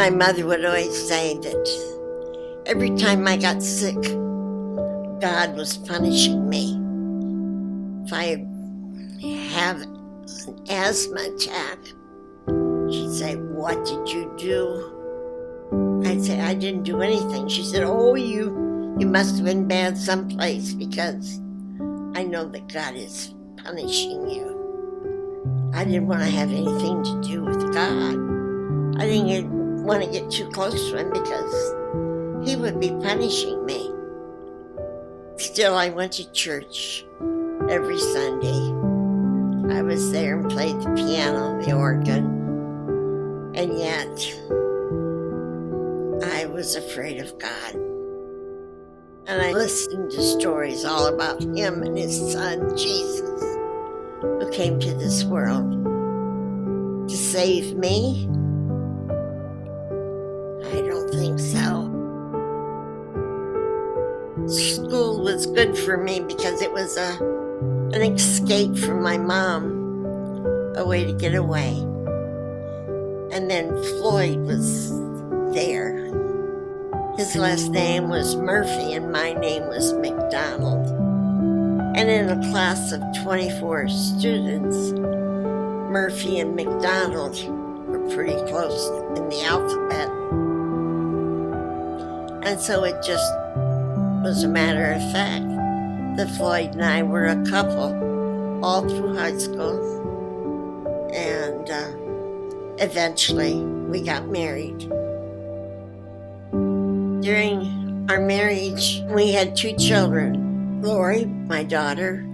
My mother would always say that every time I got sick, God was punishing me. If I have an asthma attack, she'd say, "What did you do?" I'd say, "I didn't do anything." She said, "Oh, you must have been bad someplace, because I know that God is punishing you." I didn't want to have anything to do with God. I didn't want to get too close to him because he would be punishing me. Still, I went to church every Sunday. I was there and played the piano, the organ, and yet I was afraid of God. And I listened to stories all about him and his son, Jesus, who came to this world to save me. I don't think so. School was good for me because it was an escape from my mom, a way to get away. And then Floyd was there. His last name was Murphy and my name was McDonald. And in a class of 24 students, Murphy and McDonald were pretty close in the alphabet. And so it just was a matter of fact that Floyd and I were a couple all through high school. And eventually we got married. During our marriage, we had 2 children, Lori, my daughter,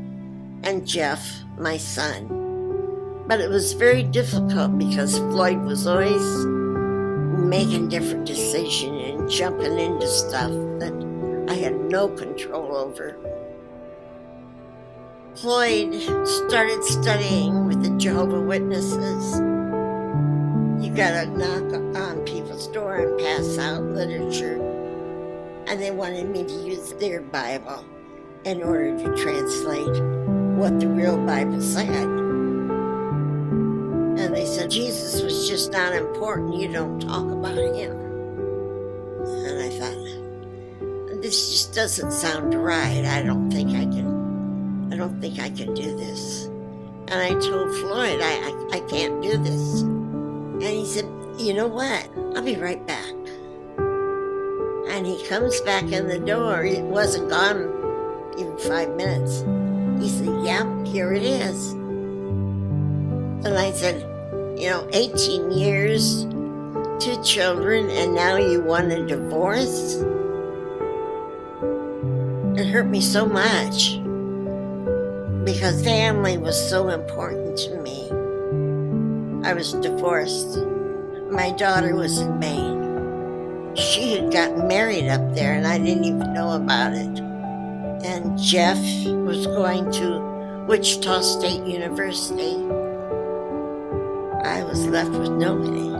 and Jeff, my son. But it was very difficult because Floyd was always making different decisions and jumping into stuff that I had no control over. Floyd started studying with the Jehovah's Witnesses. You gotta knock on people's door and pass out literature. And they wanted me to use their Bible in order to translate what the real Bible said. And they said, Jesus was just not important. You don't talk about him. And I thought, this just doesn't sound right. I don't think I can do this. And I told Floyd, I can't do this. And he said, you know what? I'll be right back. And he comes back in the door. It wasn't gone even 5 minutes. He said, yeah, here it is. And I said, 18 years, 2 children, and now you want a divorce? It hurt me so much because family was so important to me. I was divorced. My daughter was in Maine. She had gotten married up there and I didn't even know about it. And Jeff was going to Wichita State University. I was left with nobody.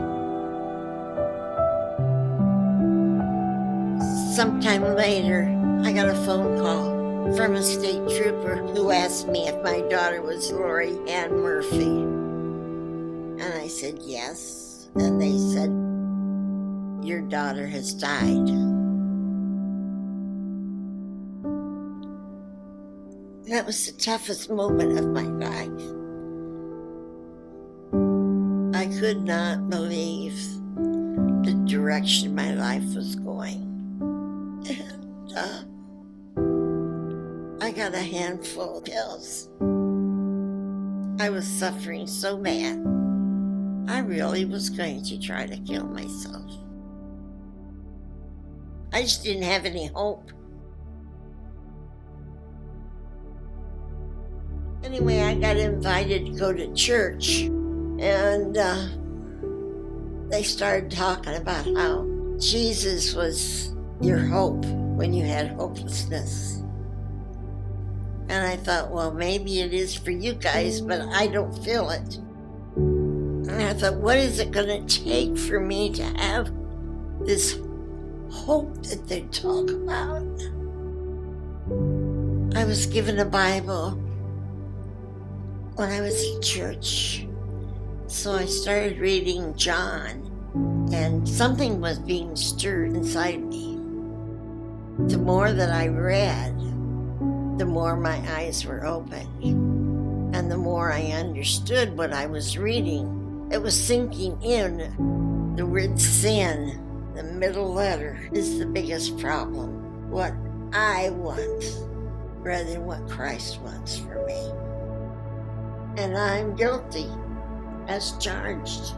Sometime later, I got a phone call from a state trooper who asked me if my daughter was Lori Ann Murphy. And I said yes. And they said, your daughter has died. That was the toughest moment of my life. I could not believe the direction my life was going. And I got a handful of pills. I was suffering so bad. I really was going to try to kill myself. I just didn't have any hope. Anyway, I got invited to go to church, and they started talking about how Jesus was your hope when you had hopelessness. And I thought, well, maybe it is for you guys, but I don't feel it. And I thought, what is it going to take for me to have this hope that they talk about? I was given a Bible when I was in church. So I started reading John And something was being stirred inside me. The more that I read, the more my eyes were open. And the more I understood what I was reading, it was sinking in. The word sin, the middle letter, is the biggest problem. What I want rather than what Christ wants for me. And I'm guilty as charged.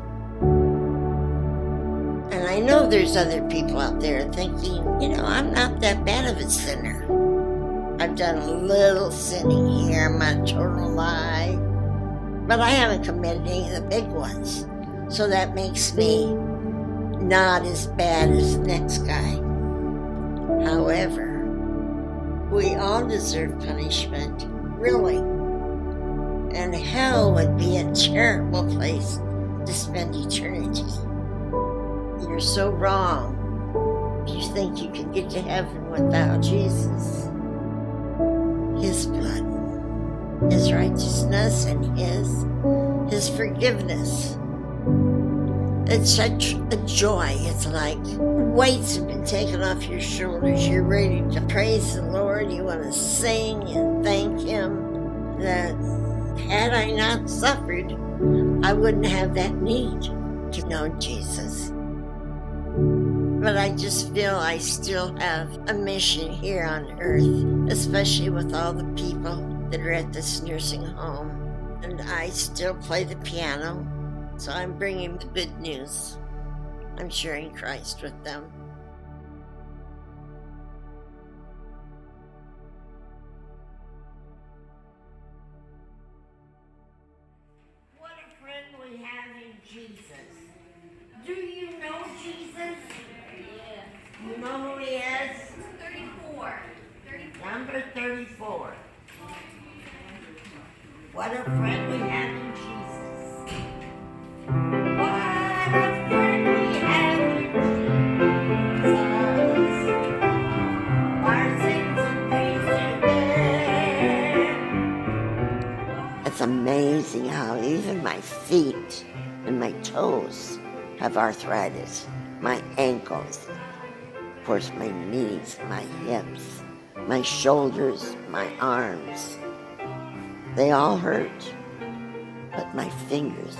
And I know there's other people out there thinking, I'm not that bad of a sinner. I've done a little sinning here, I'm not a total lie, but I haven't committed any of the big ones. So that makes me not as bad as the next guy. However, we all deserve punishment, really. And hell would be a terrible place to spend eternity. You're so wrong if you think you can get to heaven without Jesus. His blood, His righteousness, and His forgiveness. It's such a joy. It's like weights have been taken off your shoulders. You're ready to praise the Lord. You want to sing and thank Him. That had I not suffered, I wouldn't have that need to know Jesus. But I just feel I still have a mission here on earth, especially with all the people that are at this nursing home. And I still play the piano, so I'm bringing the good news. I'm sharing Christ with them. What a friend we have in Jesus. Do you know Jesus? Yeah. You know who He is? 34. Number 34. What a friend we have in Jesus. What a friend we have in Jesus. Our sins and griefs are there. It's amazing how even my feet and my toes have arthritis. My ankles, of course my knees, my hips, my shoulders, my arms. They all hurt, but my fingers,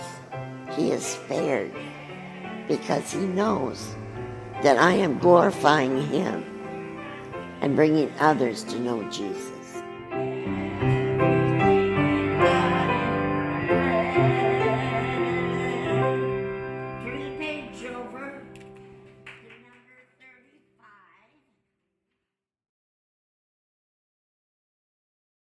He has spared because He knows that I am glorifying Him and bringing others to know Jesus.